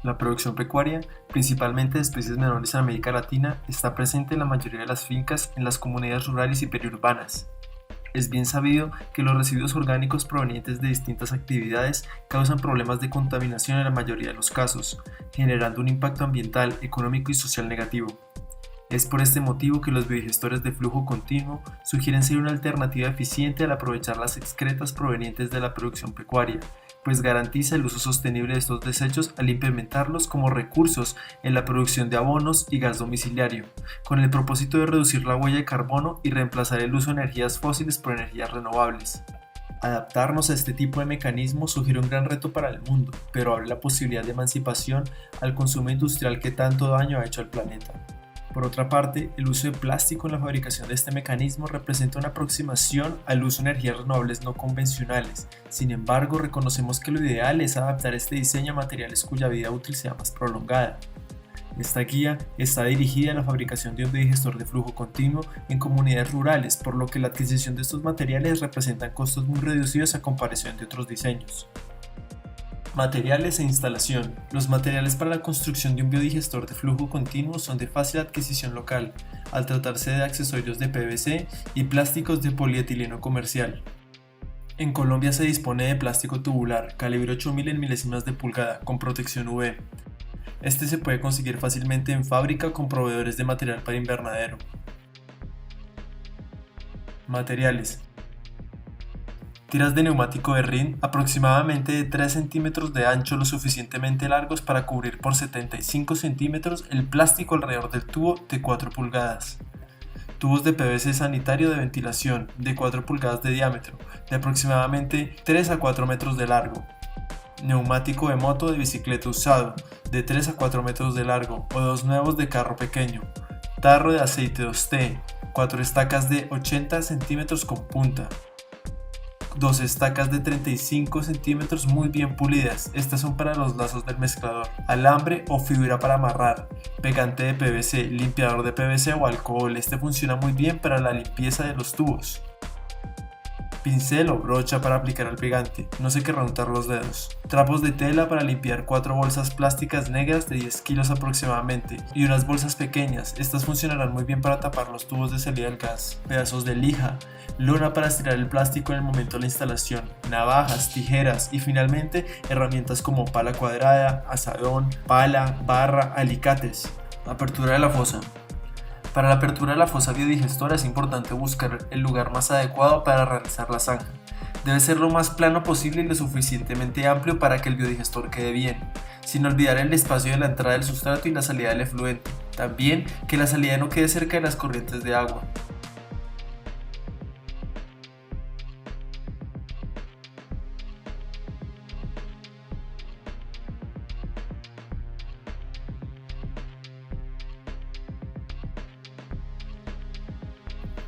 La producción pecuaria, principalmente de especies menores en América Latina, está presente en la mayoría de las fincas en las comunidades rurales y periurbanas. Es bien sabido que los residuos orgánicos provenientes de distintas actividades causan problemas de contaminación en la mayoría de los casos, generando un impacto ambiental, económico y social negativo. Es por este motivo que los biodigestores de flujo continuo sugieren ser una alternativa eficiente al aprovechar las excretas provenientes de la producción pecuaria, pues garantiza el uso sostenible de estos desechos al implementarlos como recursos en la producción de abonos y gas domiciliario, con el propósito de reducir la huella de carbono y reemplazar el uso de energías fósiles por energías renovables. Adaptarnos a este tipo de mecanismos sugiere un gran reto para el mundo, pero abre la posibilidad de emancipación al consumo industrial que tanto daño ha hecho al planeta. Por otra parte, el uso de plástico en la fabricación de este mecanismo representa una aproximación al uso de energías renovables no convencionales. Sin embargo, reconocemos que lo ideal es adaptar este diseño a materiales cuya vida útil sea más prolongada. Esta guía está dirigida a la fabricación de un biodigestor de flujo continuo en comunidades rurales, por lo que la adquisición de estos materiales representa costos muy reducidos a comparación de otros diseños. Materiales e instalación. Los materiales para la construcción de un biodigestor de flujo continuo son de fácil adquisición local, al tratarse de accesorios de PVC y plásticos de polietileno comercial. En Colombia se dispone de plástico tubular, calibre 8000 en milésimas de pulgada, con protección UV. Este se puede conseguir fácilmente en fábrica con proveedores de material para invernadero. Materiales. Tiras de neumático de RIN aproximadamente de 3 centímetros de ancho, lo suficientemente largos para cubrir por 75 centímetros el plástico alrededor del tubo de 4 pulgadas. Tubos de PVC sanitario de ventilación de 4 pulgadas de diámetro, de aproximadamente 3 a 4 metros de largo. Neumático de moto de bicicleta usado, de 3 a 4 metros de largo o 2 nuevos de carro pequeño. Tarro de aceite 2T, 4 estacas de 80 centímetros con punta. 2 estacas de 35 centímetros muy bien pulidas, estas son para los lazos del mezclador, alambre o fibra para amarrar, pegante de PVC, limpiador de PVC o alcohol, este funciona muy bien para la limpieza de los tubos. Pincel o brocha para aplicar al pegante, no se querrá untar los dedos. Trapos de tela para limpiar 4 bolsas plásticas negras de 10 kilos aproximadamente y unas bolsas pequeñas, estas funcionarán muy bien para tapar los tubos de salida del gas. Pedazos de lija, lona para estirar el plástico en el momento de la instalación, navajas, tijeras y finalmente herramientas como pala cuadrada, asadón, pala, barra, alicates. Apertura de la fosa. Para la apertura de la fosa biodigestora es importante buscar el lugar más adecuado para realizar la zanja. Debe ser lo más plano posible y lo suficientemente amplio para que el biodigestor quede bien, sin olvidar el espacio de la entrada del sustrato y la salida del efluente. También que la salida no quede cerca de las corrientes de agua.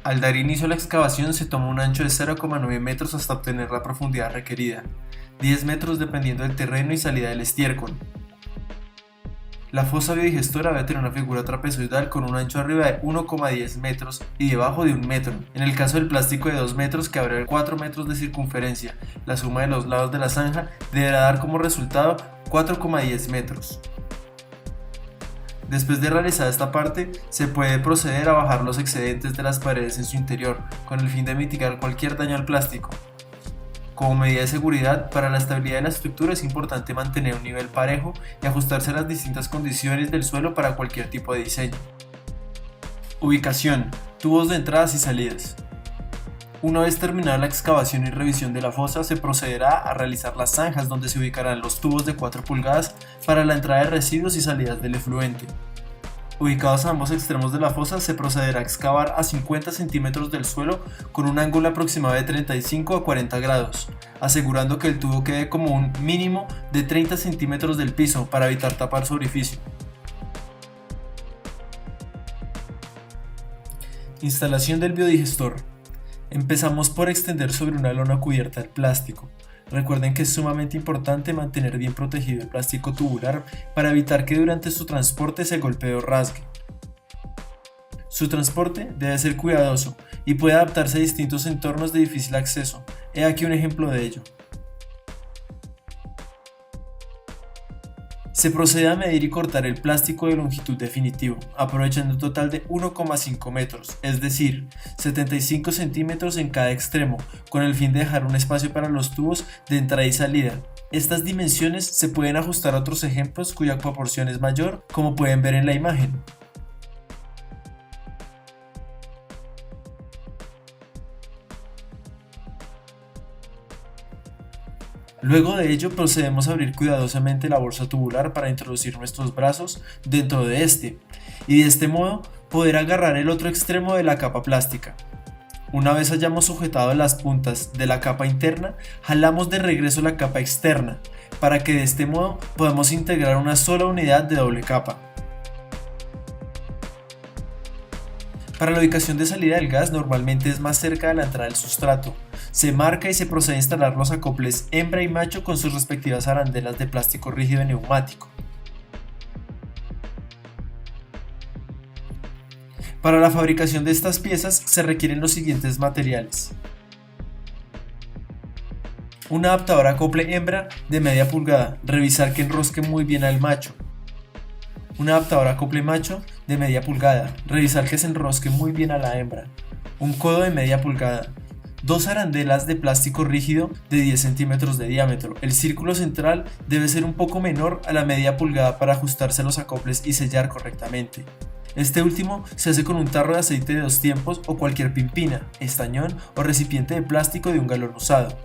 Al dar inicio a la excavación se toma un ancho de 0,9 metros hasta obtener la profundidad requerida, 10 metros dependiendo del terreno y salida del estiércol. La fosa biodigestora debe tener una figura trapezoidal con un ancho arriba de 1,10 metros y debajo de 1 metro. En el caso del plástico de 2 metros que habrá 4 metros de circunferencia, la suma de los lados de la zanja deberá dar como resultado 4,10 metros. Después de realizar esta parte, se puede proceder a bajar los excedentes de las paredes en su interior, con el fin de mitigar cualquier daño al plástico. Como medida de seguridad, para la estabilidad de la estructura es importante mantener un nivel parejo y ajustarse a las distintas condiciones del suelo para cualquier tipo de diseño. Ubicación, tubos de entradas y salidas. Una vez terminada la excavación y revisión de la fosa, se procederá a realizar las zanjas donde se ubicarán los tubos de 4 pulgadas para la entrada de residuos y salidas del efluente. Ubicados a ambos extremos de la fosa, se procederá a excavar a 50 centímetros del suelo con un ángulo aproximado de 35 a 40 grados, asegurando que el tubo quede como un mínimo de 30 centímetros del piso para evitar tapar su orificio. Instalación del biodigestor. Empezamos por extender sobre una lona cubierta el plástico. Recuerden que es sumamente importante mantener bien protegido el plástico tubular para evitar que durante su transporte se golpee o rasgue. Su transporte debe ser cuidadoso y puede adaptarse a distintos entornos de difícil acceso. He aquí un ejemplo de ello. Se procede a medir y cortar el plástico de longitud definitivo, aprovechando un total de 1,5 metros, es decir, 75 centímetros en cada extremo, con el fin de dejar un espacio para los tubos de entrada y salida. Estas dimensiones se pueden ajustar a otros ejemplos cuya proporción es mayor, como pueden ver en la imagen. Luego de ello procedemos a abrir cuidadosamente la bolsa tubular para introducir nuestros brazos dentro de este y de este modo poder agarrar el otro extremo de la capa plástica. Una vez hayamos sujetado las puntas de la capa interna, jalamos de regreso la capa externa para que de este modo podamos integrar una sola unidad de doble capa. Para la ubicación de salida del gas normalmente es más cerca de la entrada del sustrato. Se marca y se procede a instalar los acoples hembra y macho con sus respectivas arandelas de plástico rígido y neumático. Para la fabricación de estas piezas se requieren los siguientes materiales: un adaptador acople hembra de media pulgada, revisar que enrosque muy bien al macho. Un adaptador acople macho de media pulgada, revisar que se enrosque muy bien a la hembra. Un codo de media pulgada. Dos arandelas de plástico rígido de 10 centímetros de diámetro. El círculo central debe ser un poco menor a la media pulgada para ajustarse a los acoples y sellar correctamente. Este último se hace con un tarro de aceite de 2 tiempos o cualquier pimpina, estañón o recipiente de plástico de 1 galón usado.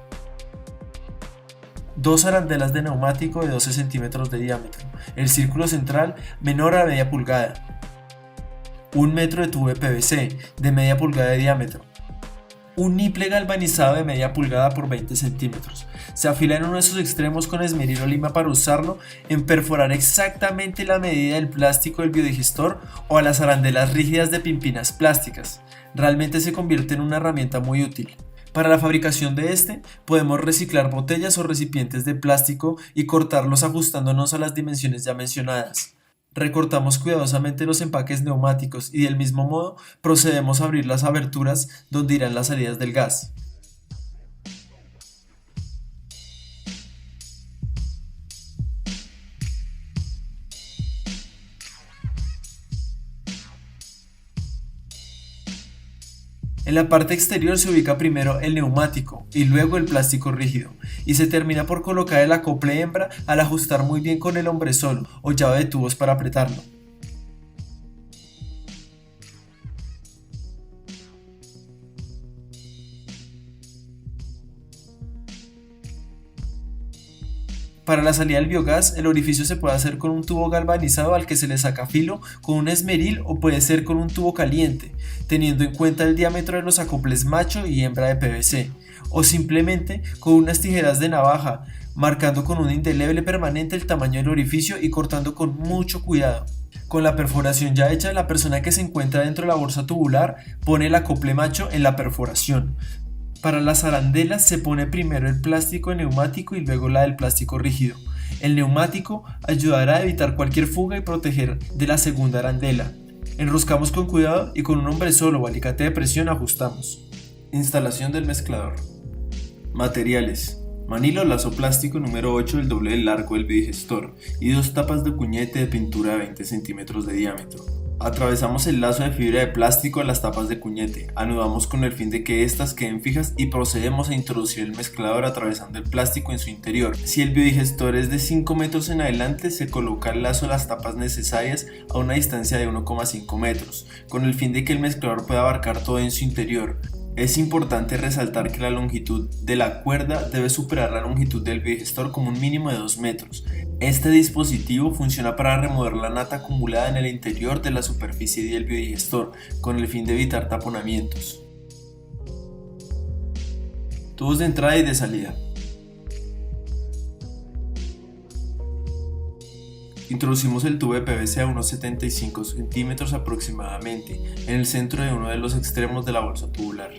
Dos arandelas de neumático de 12 centímetros de diámetro, el círculo central menor a media pulgada. 1 metro de tubo de PVC de media pulgada de diámetro. Un niple galvanizado de media pulgada por 20 centímetros. Se afila en uno de sus extremos con esmeril o lima para usarlo en perforar exactamente la medida del plástico del biodigestor o a las arandelas rígidas de pimpinas plásticas. Realmente se convierte en una herramienta muy útil. Para la fabricación de este, podemos reciclar botellas o recipientes de plástico y cortarlos ajustándonos a las dimensiones ya mencionadas. Recortamos cuidadosamente los empaques neumáticos y del mismo modo procedemos a abrir las aberturas donde irán las salidas del gas. En la parte exterior se ubica primero el neumático y luego el plástico rígido, y se termina por colocar el acople hembra al ajustar muy bien con el hombresol o llave de tubos para apretarlo. Para la salida del biogás, el orificio se puede hacer con un tubo galvanizado al que se le saca filo con un esmeril o puede ser con un tubo caliente, teniendo en cuenta el diámetro de los acoples macho y hembra de PVC, o simplemente con unas tijeras de navaja, marcando con un indeleble permanente el tamaño del orificio y cortando con mucho cuidado. Con la perforación ya hecha, la persona que se encuentra dentro de la bolsa tubular pone el acople macho en la perforación. Para las arandelas se pone primero el plástico neumático y luego la del plástico rígido. El neumático ayudará a evitar cualquier fuga y proteger de la segunda arandela. Enroscamos con cuidado y con un hombresol o alicate de presión ajustamos. Instalación del mezclador. Materiales: manila o lazo plástico número 8 del doble del largo del biodigestor y 2 tapas de cuñete de pintura de 20 centímetros de diámetro. Atravesamos el lazo de fibra de plástico a las tapas de cuñete, anudamos con el fin de que éstas queden fijas y procedemos a introducir el mezclador atravesando el plástico en su interior. Si el biodigestor es de 5 metros en adelante, se coloca el lazo de las tapas necesarias a una distancia de 1,5 metros, con el fin de que el mezclador pueda abarcar todo en su interior. Es importante resaltar que la longitud de la cuerda debe superar la longitud del biodigestor como un mínimo de 2 metros. Este dispositivo funciona para remover la nata acumulada en el interior de la superficie del biodigestor, con el fin de evitar taponamientos. Tubos de entrada y de salida. Introducimos el tubo de PVC a unos 75 centímetros aproximadamente en el centro de uno de los extremos de la bolsa tubular.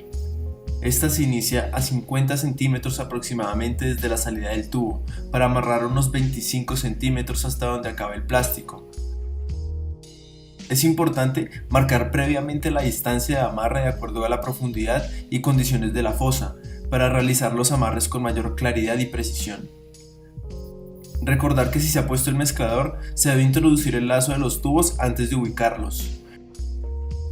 Esta se inicia a 50 centímetros aproximadamente desde la salida del tubo, para amarrar unos 25 centímetros hasta donde acaba el plástico. Es importante marcar previamente la distancia de amarre de acuerdo a la profundidad y condiciones de la fosa, para realizar los amarres con mayor claridad y precisión. Recordar que si se ha puesto el mezclador, se debe introducir el lazo de los tubos antes de ubicarlos.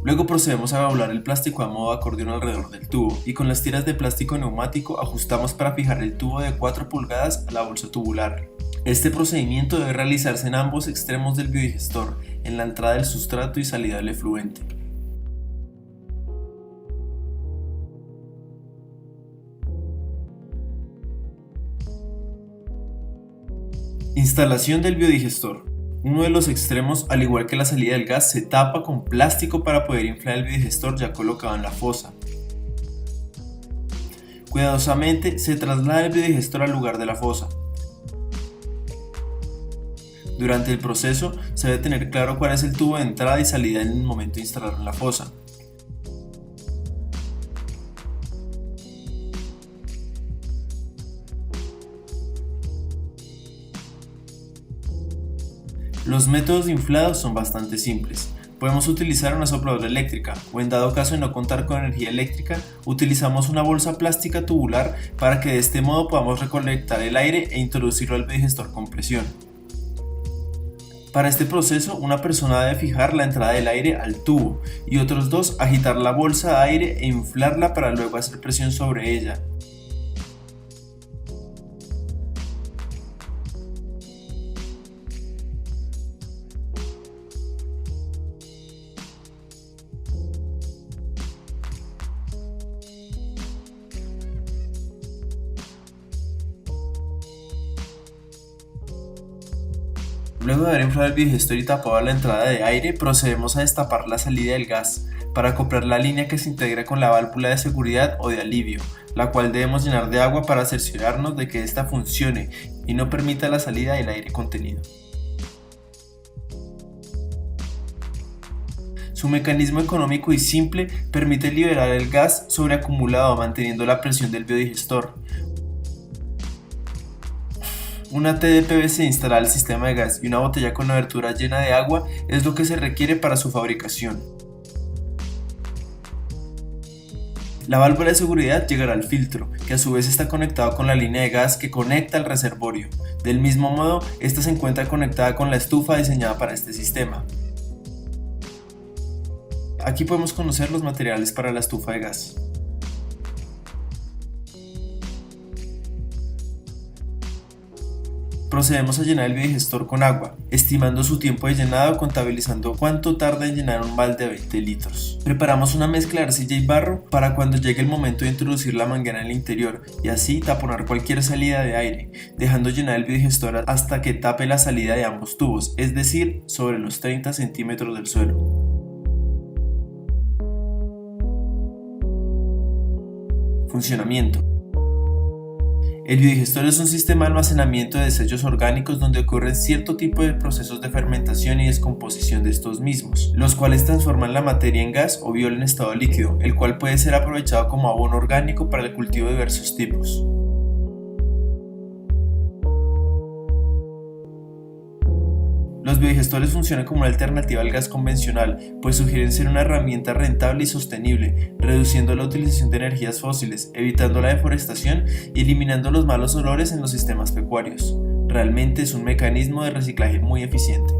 Luego procedemos a doblar el plástico a modo acordeón alrededor del tubo y con las tiras de plástico neumático ajustamos para fijar el tubo de 4 pulgadas a la bolsa tubular. Este procedimiento debe realizarse en ambos extremos del biodigestor, en la entrada del sustrato y salida del efluente. Instalación del biodigestor. Uno de los extremos, al igual que la salida del gas, se tapa con plástico para poder inflar el biodigestor ya colocado en la fosa. Cuidadosamente se traslada el biodigestor al lugar de la fosa. Durante el proceso se debe tener claro cuál es el tubo de entrada y salida en el momento de instalarlo en la fosa. Los métodos de inflado son bastante simples. Podemos utilizar una sopladora eléctrica o en dado caso de no contar con energía eléctrica, utilizamos una bolsa plástica tubular para que de este modo podamos recolectar el aire e introducirlo al biodigestor con presión. Para este proceso, una persona debe fijar la entrada del aire al tubo y otros dos agitar la bolsa de aire e inflarla para luego hacer presión sobre ella. Luego de haber inflado el biodigestor y tapado la entrada de aire, procedemos a destapar la salida del gas para acoplar la línea que se integra con la válvula de seguridad o de alivio, la cual debemos llenar de agua para cerciorarnos de que ésta funcione y no permita la salida del aire contenido. Su mecanismo económico y simple permite liberar el gas sobreacumulado manteniendo la presión del biodigestor. Una T de PVC instalada al sistema de gas y una botella con abertura llena de agua es lo que se requiere para su fabricación. La válvula de seguridad llegará al filtro, que a su vez está conectado con la línea de gas que conecta al reservorio. Del mismo modo, esta se encuentra conectada con la estufa diseñada para este sistema. Aquí podemos conocer los materiales para la estufa de gas. Procedemos a llenar el biodigestor con agua, estimando su tiempo de llenado, contabilizando cuánto tarda en llenar un balde de 20 litros. Preparamos una mezcla de arcilla y barro para cuando llegue el momento de introducir la manguera en el interior y así taponar cualquier salida de aire, dejando llenar el biodigestor hasta que tape la salida de ambos tubos, es decir, sobre los 30 centímetros del suelo. Funcionamiento. El biodigestor es un sistema de almacenamiento de desechos orgánicos donde ocurren cierto tipo de procesos de fermentación y descomposición de estos mismos, los cuales transforman la materia en gas o biol en estado líquido, el cual puede ser aprovechado como abono orgánico para el cultivo de diversos tipos. Los biodigestores funcionan como una alternativa al gas convencional, pues sugieren ser una herramienta rentable y sostenible, reduciendo la utilización de energías fósiles, evitando la deforestación y eliminando los malos olores en los sistemas pecuarios. Realmente es un mecanismo de reciclaje muy eficiente.